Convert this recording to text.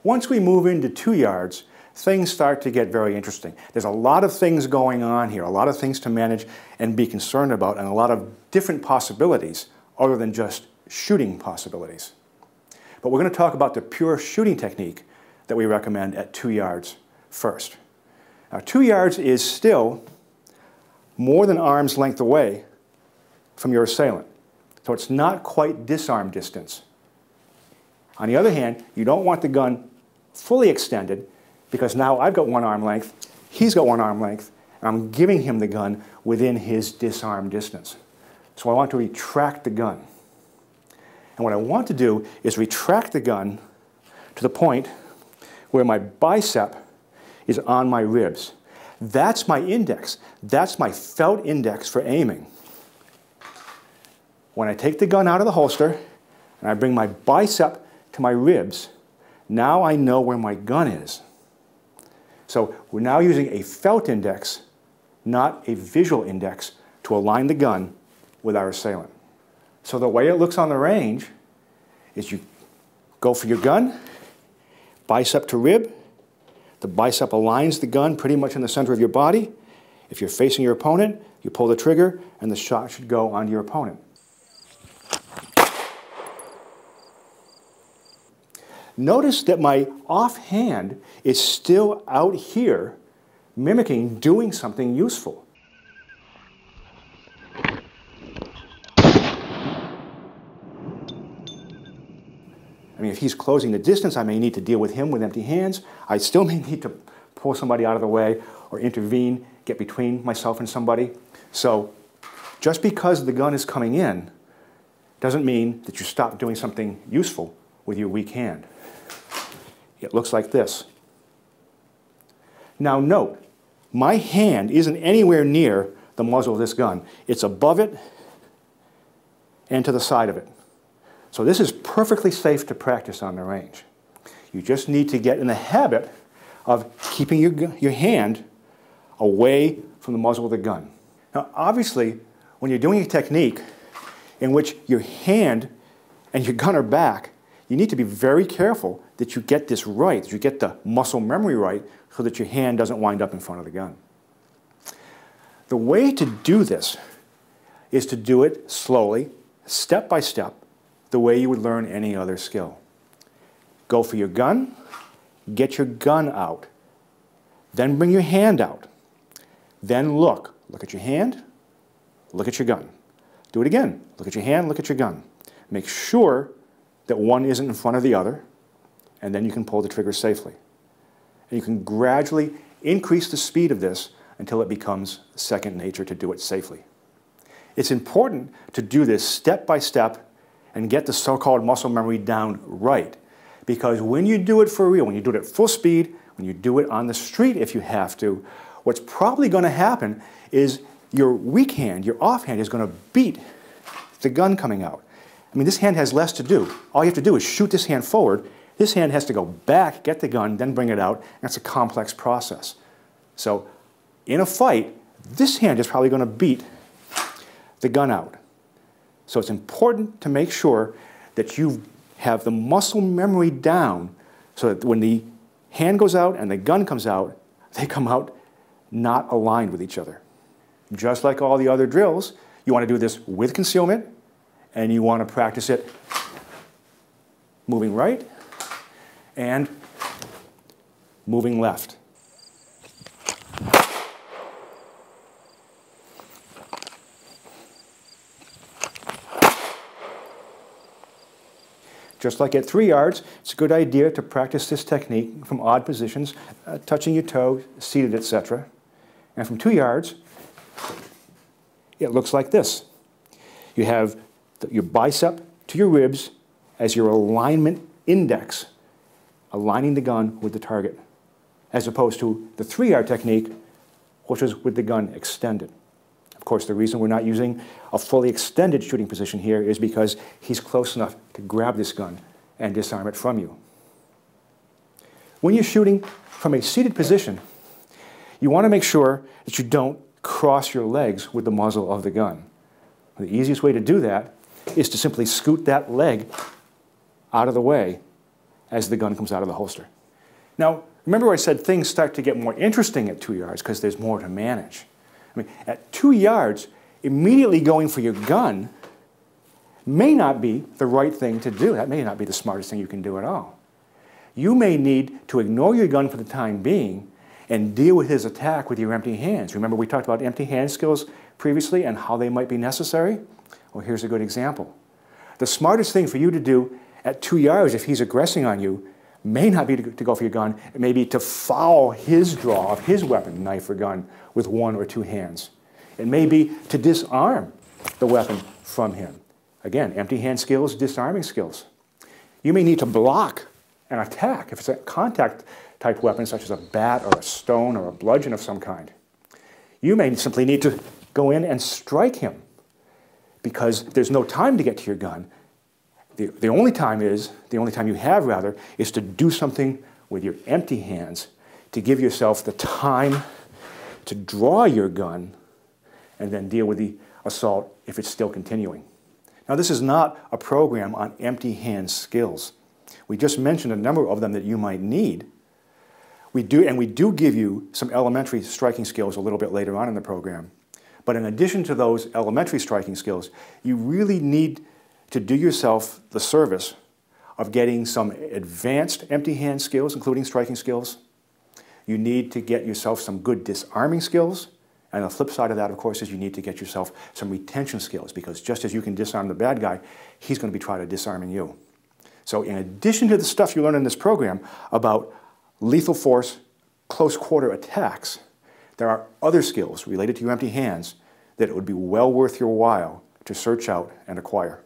Once we move into 2 yards, things start to get very interesting. There's a lot of things going on here, a lot of things to manage and be concerned about, and a lot of different possibilities other than just shooting possibilities. But we're going to talk about the pure shooting technique that we recommend at 2 yards first. Now, 2 yards is still more than arm's length away from your assailant. So it's not quite disarm distance. On the other hand, you don't want the gun fully extended because now I've got 1 arm length, he's got 1 arm length, and I'm giving him the gun within his disarm distance. So I want to retract the gun. And what I want to do is retract the gun to the point where my bicep is on my ribs. That's my index. That's my felt index for aiming. When I take the gun out of the holster and I bring my bicep to my ribs, now I know where my gun is. So we're now using a felt index, not a visual index, to align the gun with our assailant. So the way it looks on the range is you go for your gun, bicep to rib. The bicep aligns the gun pretty much in the center of your body. If you're facing your opponent, you pull the trigger and the shot should go onto your opponent. Notice that my offhand is still out here mimicking doing something useful. I mean, if he's closing the distance, I may need to deal with him with empty hands. I still may need to pull somebody out of the way or intervene, get between myself and somebody. So just because the gun is coming in doesn't mean that you stop doing something useful with your weak hand. It looks like this. Now note, my hand isn't anywhere near the muzzle of this gun. It's above it and to the side of it. So this is perfectly safe to practice on the range. You just need to get in the habit of keeping your hand away from the muzzle of the gun. Now obviously, when you're doing a technique in which your hand and your gun are back, you need to be very careful that you get this right, that you get the muscle memory right, so that your hand doesn't wind up in front of the gun. The way to do this is to do it slowly, step by step, the way you would learn any other skill. Go for your gun, get your gun out, then bring your hand out. Then look at your hand, look at your gun. Do it again, look at your hand, look at your gun. Make sure that one isn't in front of the other, and then you can pull the trigger safely. And you can gradually increase the speed of this until it becomes second nature to do it safely. It's important to do this step by step and get the so-called muscle memory down right. Because when you do it for real, when you do it at full speed, when you do it on the street if you have to, what's probably going to happen is your weak hand, your offhand, is going to beat the gun coming out. I mean, this hand has less to do. All you have to do is shoot this hand forward. This hand has to go back, get the gun, then bring it out. That's a complex process. So in a fight, this hand is probably going to beat the gun out. So it's important to make sure that you have the muscle memory down so that when the hand goes out and the gun comes out, they come out not aligned with each other. Just like all the other drills, you want to do this with concealment, and you want to practice it moving right and moving left. Just like at 3 yards, it's a good idea to practice this technique from odd positions, touching your toe, seated, etc. And from 2 yards, it looks like this. You have your bicep to your ribs as your alignment index, aligning the gun with the target, as opposed to the 3-yard technique, which is with the gun extended. Of course, the reason we're not using a fully extended shooting position here is because he's close enough to grab this gun and disarm it from you. When you're shooting from a seated position, you want to make sure that you don't cross your legs with the muzzle of the gun. The easiest way to do that is to simply scoot that leg out of the way as the gun comes out of the holster. Now, remember I said things start to get more interesting at 2 yards because there's more to manage. I mean, at 2 yards, immediately going for your gun may not be the right thing to do. That may not be the smartest thing you can do at all. You may need to ignore your gun for the time being and deal with his attack with your empty hands. Remember we talked about empty hand skills previously and how they might be necessary? Well, here's a good example. The smartest thing for you to do at 2 yards if he's aggressing on you may not be to go for your gun. It may be to foul his draw of his weapon, knife or gun, with 1 or 2 hands. It may be to disarm the weapon from him. Again, empty hand skills, disarming skills. You may need to block an attack if it's a contact type weapon such as a bat or a stone or a bludgeon of some kind. You may simply need to go in and strike him because there's no time to get to your gun. The only time you have rather, is to do something with your empty hands to give yourself the time to draw your gun and then deal with the assault if it's still continuing. Now, this is not a program on empty hand skills. We just mentioned a number of them that you might need. We do give you some elementary striking skills a little bit later on in the program. But in addition to those elementary striking skills, you really need to do yourself the service of getting some advanced empty hand skills, including striking skills. You need to get yourself some good disarming skills. And the flip side of that, of course, is you need to get yourself some retention skills, because just as you can disarm the bad guy, he's going to be trying to disarming you. So in addition to the stuff you learn in this program about lethal force, close quarter attacks, there are other skills related to your empty hands that it would be well worth your while to search out and acquire.